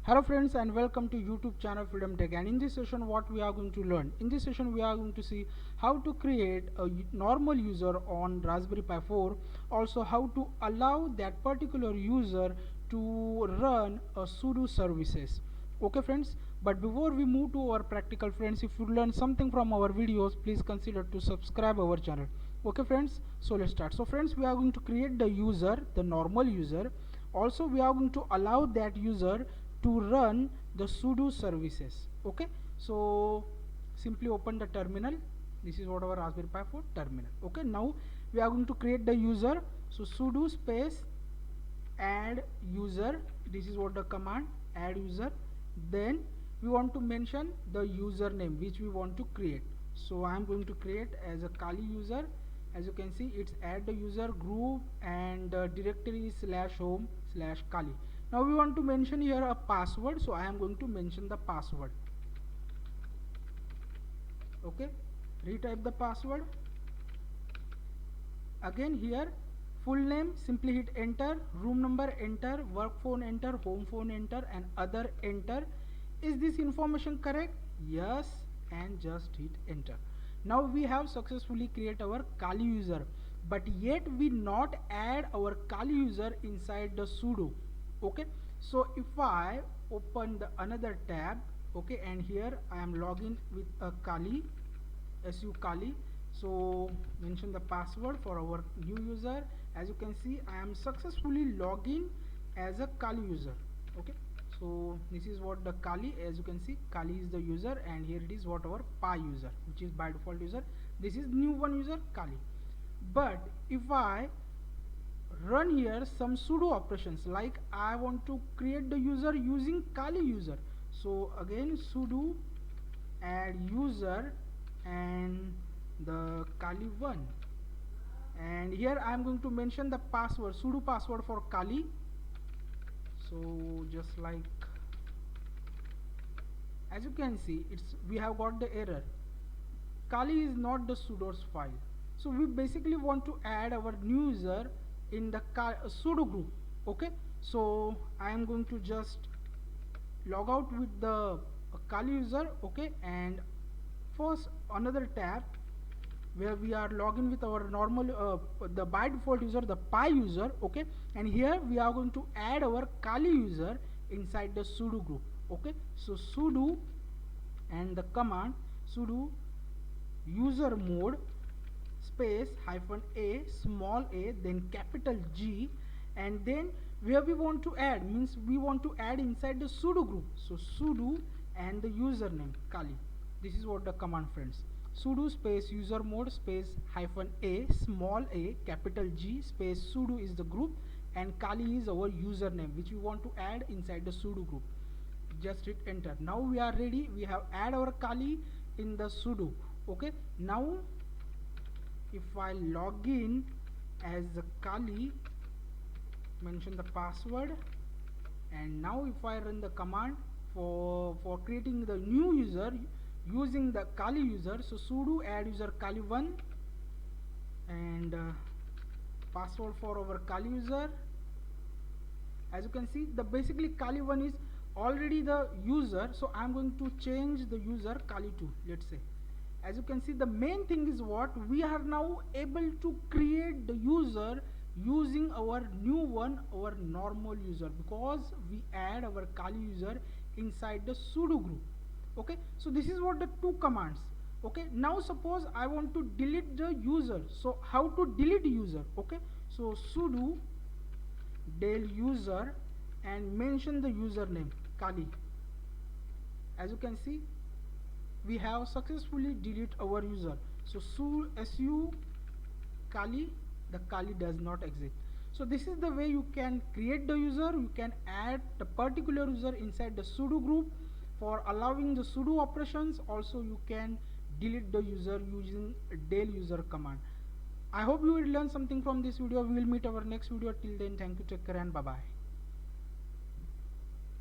Hello friends and welcome to YouTube channel Freedom Tech, and in this session what we are going to learn, in this session we are going to see how to create a normal user on Raspberry Pi 4, also how to allow that particular user to run a sudo services. Okay friends, but before we move to our practical friends, if you learn something from our videos, please consider to subscribe our channel. Okay friends, so let's start. So friends, we are going to create the user, the normal user. Also we are going to allow that user to run the sudo services. Okay, so simply open the terminal. This is what our Raspberry Pi 4 terminal. Okay, now we are going to create the user. So sudo space add user, this is what the command, add user. Then we want to mention the username which we want to create. So I am going to create as a Kali user. As you can see, it's add the user group and directory /home/Kali. Now we want to mention here a password, so I am going to mention the password. Okay, retype the password. Again here, full name, simply hit enter, room number enter, work phone enter, home phone enter, and other enter. Is this information correct? Yes, and just hit enter. Now we have successfully created our Kali user, but yet we not add our Kali user inside the sudo. Okay, so if I open the another tab, okay, and here I am login with a Kali, su Kali. So mention the password for our new user. As you can see, I am successfully login as a Kali user. Okay, so this is what the Kali, as you can see, Kali is the user, and here it is what our Pi user, which is by default user. This is new one user Kali. But if I run here some sudo operations, like I want to create the user using Kali user, so again sudo add user and the Kali one, and here I am going to mention the password, sudo password for Kali. So just like, as you can see, it's we have got the error, Kali is not the sudo's file. So we basically want to add our new user in the sudo group. Okay, so I am going to just log out with the Kali user. Okay, and first another tab where we are logging with our normal the by default user, the Pi user. Okay, and here we are going to add our Kali user inside the sudo group. Okay, so sudo and the command sudo user mode space -a small a, then capital G, and then where we want to add means we want to add inside the sudo group. So sudo and the username Kali. This is what the command, friends. Sudo space user mode space -a small a capital G space sudo is the group, and Kali is our username which we want to add inside the sudo group. Just hit enter. Now we are ready. We have add our Kali in the sudo. Okay, now if I log in as a Kali, mention the password, and now if I run the command for creating the new user using the Kali user, so sudo add user Kali 1 and password for our Kali user. As you can see, the basically Kali 1 is already the user, so I am going to change the user Kali 2, let's say. As you can see, the main thing is what we are now able to create the user using our new one, our normal user, because we add our Kali user inside the sudo group. Okay, so this is what the two commands. Okay, now suppose I want to delete the user. So how to delete user? Okay, so sudo del user and mention the username Kali. As you can see, we have successfully deleted our user. So su Kali, the Kali does not exist. So this is the way you can create the user. You can add the particular user inside the sudo group for allowing the sudo operations. Also you can delete the user using del user command. I hope you will learn something from this video. We will meet our next video. Till then, thank you, take care, and bye bye.